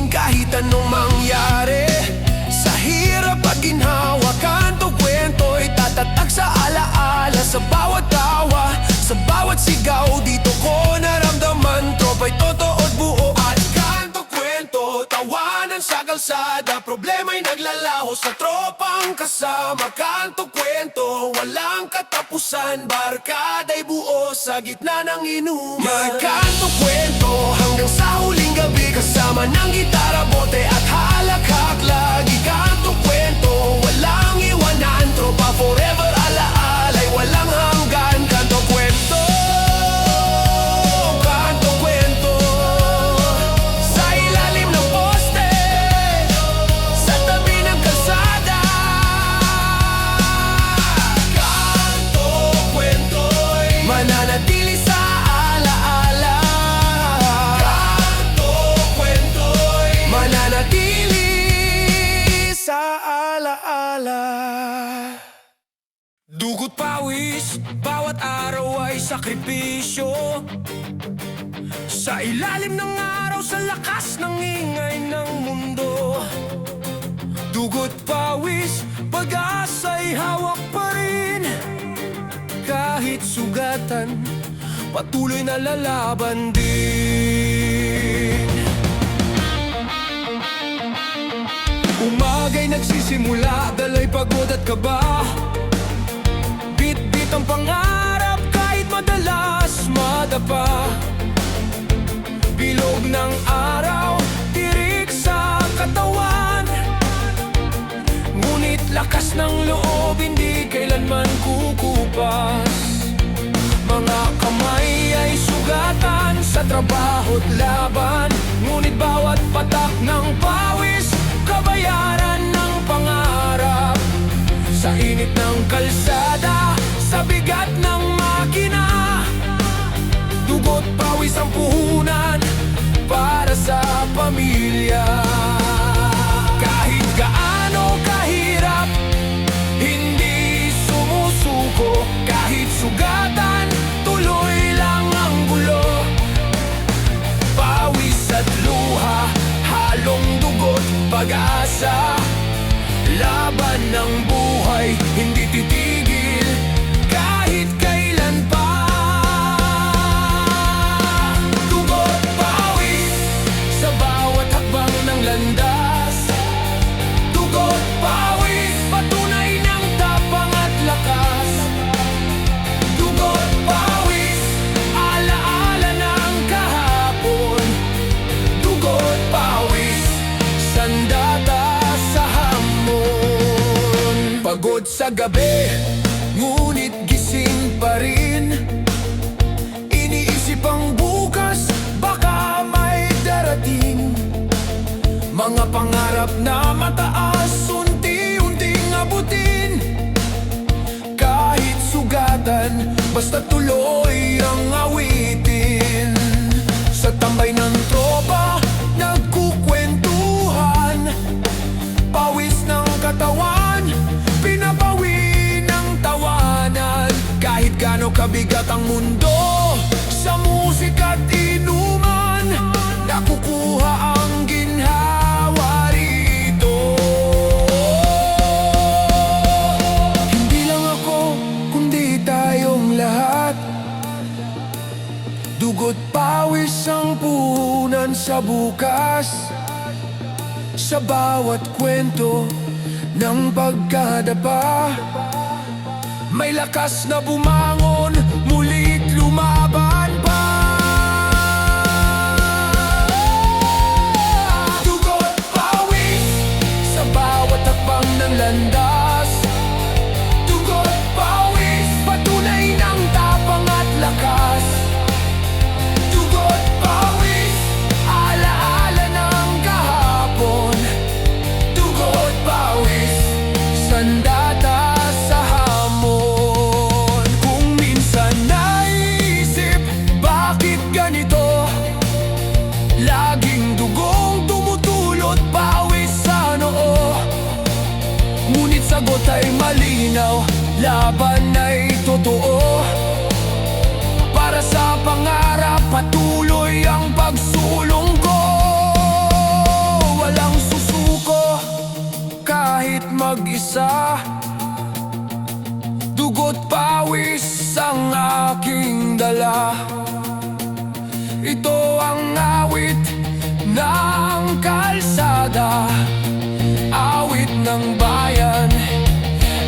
Kahit anong mangyari sa hirap at ginhawa, kanto, kwento'y tatatag sa alaala. Sa bawat tawa, sa bawat sigaw, dito ko naramdaman tropa'y totoo't buo. At kanto, kwento, tawanan sa kalsada. Problema'y naglalaho sa tropang kasama. Kanto, kwento, walang katapusan. Barkada'y buo sa gitna ng inuman. Kanto, kwento, hanggang sa huling gabi. Kasama ng gitara, bote at halakhak. Lagi kanto, kwento, walang iwanan. Tropa forever, alaalay, walang hanggan. Kanto, kwento, kanto, kwento, sa ilalim ng poste, sa tabi ng kalsada. Kanto, kwento'y mananatili sa alaala. Kanto, kwento'y mananatili sa alaala. Dugot pawis, bawat araw ay sakripisyo. Sa ilalim ng araw, sa lakas ng ingay ng mundo. Dugot pawis, pag-asa'y hawak pa rin. Kahit sugatan, patuloy na lalaban din. Umaga'y nagsisimula, dala'y pagod at kaba. Bit-bit ang pangarap kahit madalas madapa. Bilog ng araw, tirik sa katawan. Ngunit lakas ng loob, hindi kailanman kukupas. Mga kamay ay sugatan sa trabaho't laban. Ngunit bawat patak ng pawis, kabayaran ng pangarap. Sa init ng kalsada, sa bigat ng makina, dugot pawis ang puhunan para sa pamilya. Kahit gaano kahirap, hindi sumusuko. Kahit sugatan, tuloy lang ang gulo. Pawis at luha, halong dugot, pag-asa. ng buhay, hindi titigil kahit kailan pa. Dugo't pawis sa bawat hakbang ng landas. Dugo't pawis, patunay ng tapang at lakas. Dugo't pawis, alaala ng kahapon. Dugo't pawis, sandata sa hamon. Pagod sa gabi, ngunit gising pa rin. Iniisip ang bukas, baka may darating. Mga pangarap na mataas, unti-unting abutin. Kahit sugatan, basta tuloy ang awitin. Sa tambay ng tropa, nagkukwentuhan. Pawis ng katawan, pinapawi ng tawanan. Kahit gaano kabigat ang mundo, sa musika at inuman, nakukuha ang ginhawa rito. Hindi lang ako, kundi tayong lahat. Dugo't pawis ang puhunan sa bukas. Sa bawat kwento ng pagkadapa, may lakas na bumangon, muli't lumaban pa. Dugo't pawis sa bawat hakbang ng landas. Dugo't pawis, patunay ng tapang at lakas. Dugo't pawis, alaala ng kahapon. Dugo't pawis, sandata sa hamon. Kung minsan naisip, bakit ganito? Laging dugong tumutulot, pawis sa noo. Ngunit sagot ay malinaw, laban ay totoo. Para sa pangarap, patuloy ang pagsulong ko. Walang susuko kahit mag-isa. Dugo't pawis ang aking dala. Ito ang awit ng kalsada, awit ng bayan,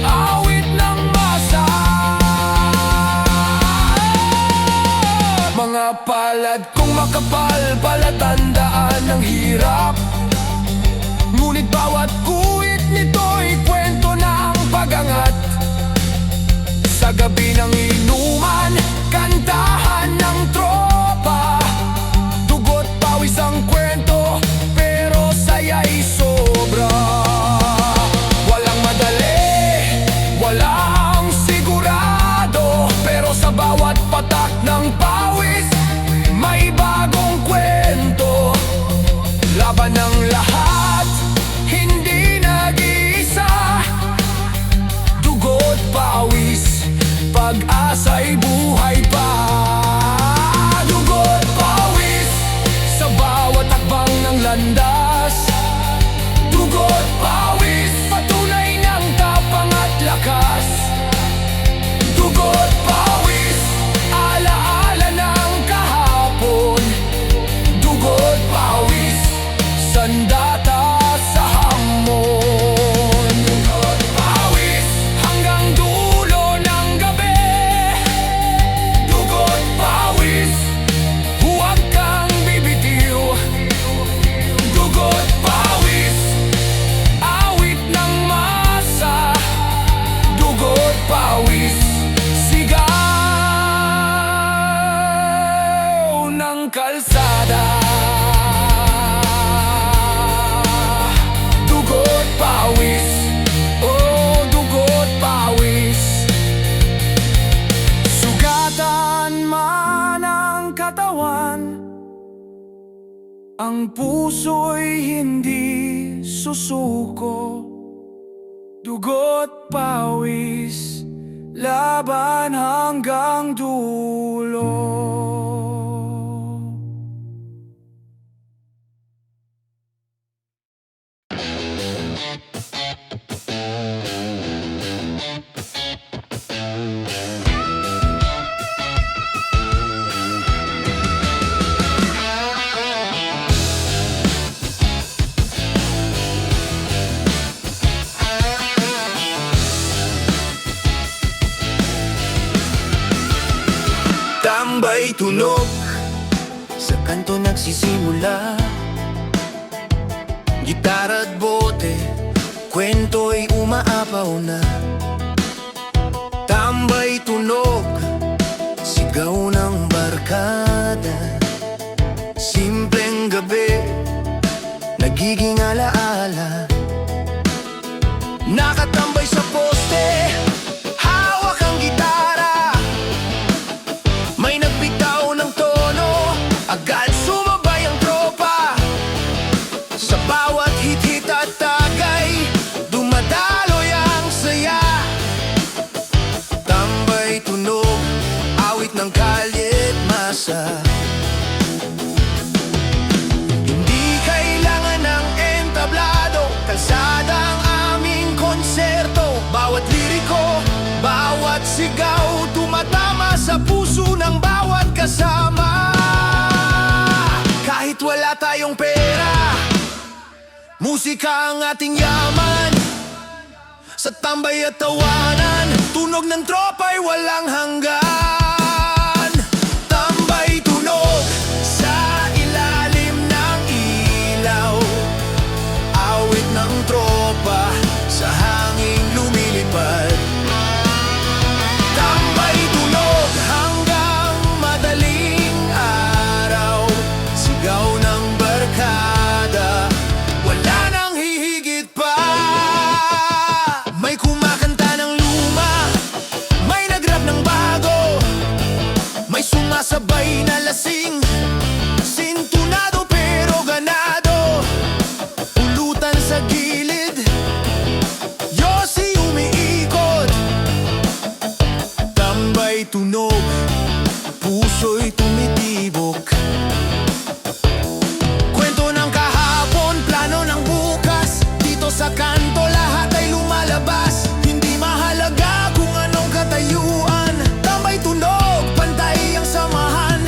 awit ng masa. Mga palad kong makapal, palatandaan ng hirap. Ngunit bawat guhit nito'y kwento ng pagangat. Sa gabi ng inuman, kantahan ng tropa. Dugo't pawis ang kwento, pero saya'y sobra. Walang madali, walang sigurado, pero sa bawat patak ng pawis, may bagong kwento. Laban ng lahat, hindi nag-iisa. Dugo't pawis, pag-asa'y buhay pa. Dugo't pawis sa bawat hakbang ng landas. Dugo't pawis, patunay ng tapang at lakas. Dugo't pawis, alaala ng kahapon. Dugo't pawis, sandata sa hamon. Dugo't pawis, hanggang dulo ng gabi. Dugo't pawis, huwag kang bibitiw. Dugo't pawis, awit ng masa. Dugo't pawis, sigaw ng kalsada. Dugo't pawis, oh dugo't pawis. Sugatan man ang katawan, ang puso'y hindi susuko. Dugo't pawis, laban hanggang dulo. Tambay tunog, sa kanto nagsisimula. Gitara at bote, kwento'y umaapaw na. Tambay tunog, sigaw ng barkada. Simpleng gabi, nagiging alaala. Nakatambay sa poste, hawak ang gitara. May nagbitaw ng tono, agad sumabay ang tropa. Sa bawat hit-hit at tagay, dumadaloy ang saya. Tambay tunog, awit ng kalye at masa. Hindi kailangan ng entablado, kalsada ang aming konserto. Bawat liriko, bawat sigaw, tumatama sa puso ng bawat kasama. Kahit wala tayong pera, musika ang ating yaman. Sa tambay at tawanan, tunog ng tropa'y walang hanggan. Tambay tunog, sa ilalim ng ilaw. Awit ng tropa, sa hangin lumilipad. Tambay tunog, hanggang madaling araw. Sigaw ng barkada, wala nang hihigit pa. May kumakanta ng luma, may nagrap ng bago, may sumasabay na lasing, sintunado pero ganado. Pulutan sa gilid, yosi umiikot. Tambay tunog, puso'y tumitibok. Kwento ng kahapon, plano ng bukas. Dito sa kanto lahat ay lumalabas. Hindi mahalaga kung anong katayuan. Tambay tunog, pantay ang samahan.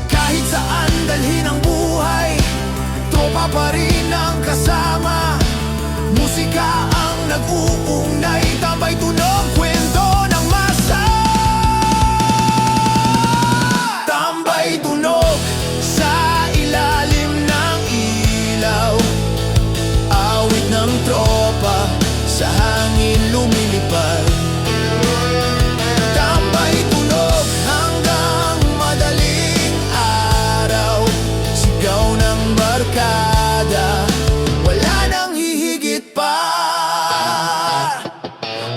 Kahit saan dalhin ang buhay, tropa pa rin ang kasama. Musika ang nag-uugnay. Tambay tunog, kwento ng masa. Tambay tunog, sa ilalim ng ilaw. Awit ng tropa, sa hangin lumilipad. Tambay tunog, hanggang madaling araw. Sigaw ng barkada, wala nang hihigit pa.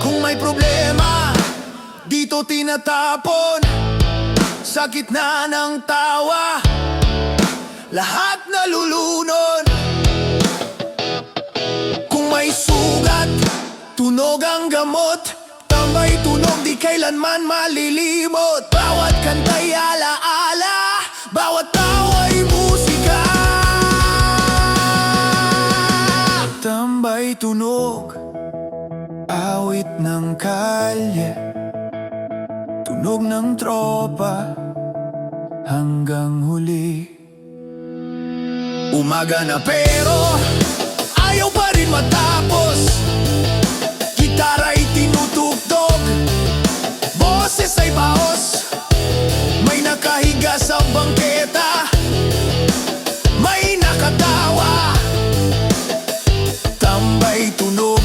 Kung may problema, dito tinatapon. Sa gitna ng tawa, lahat nalulunod. Kung may sugat, tunog ang gamot. Tambay tunog, di kailanman malilimot. Bawat kanta'y alaala, bawat tawa'y musika. Tambay tunog, awit ng kalye. Tunog ng tropa, hanggang huli. Umaga na pero ayaw pa rin matapos. Gitara'y tinutugtog, boses ay baos. May nakahiga sa bangketa, may nakatawa. Tambay tunog,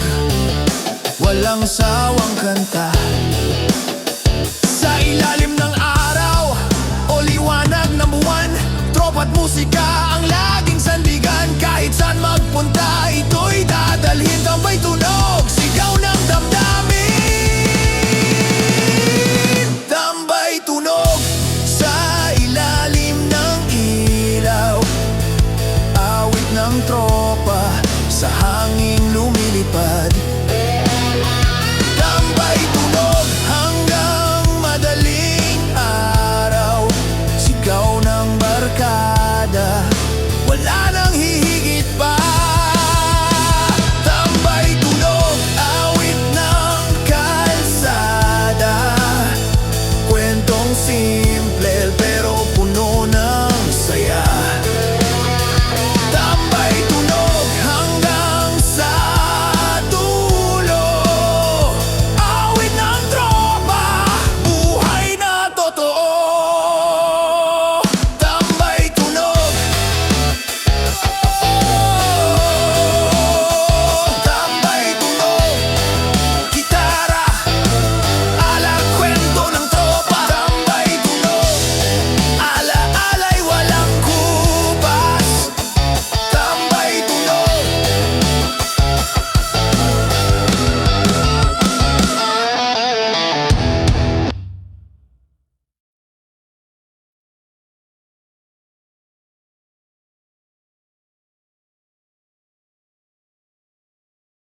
walang sawang kanta. Sa ilalim ng araw o liwanag ng buwan, tropa't musika ang laging sandigan. Kahit saan magpunta, ito'y dadalhin. Tambay tunog,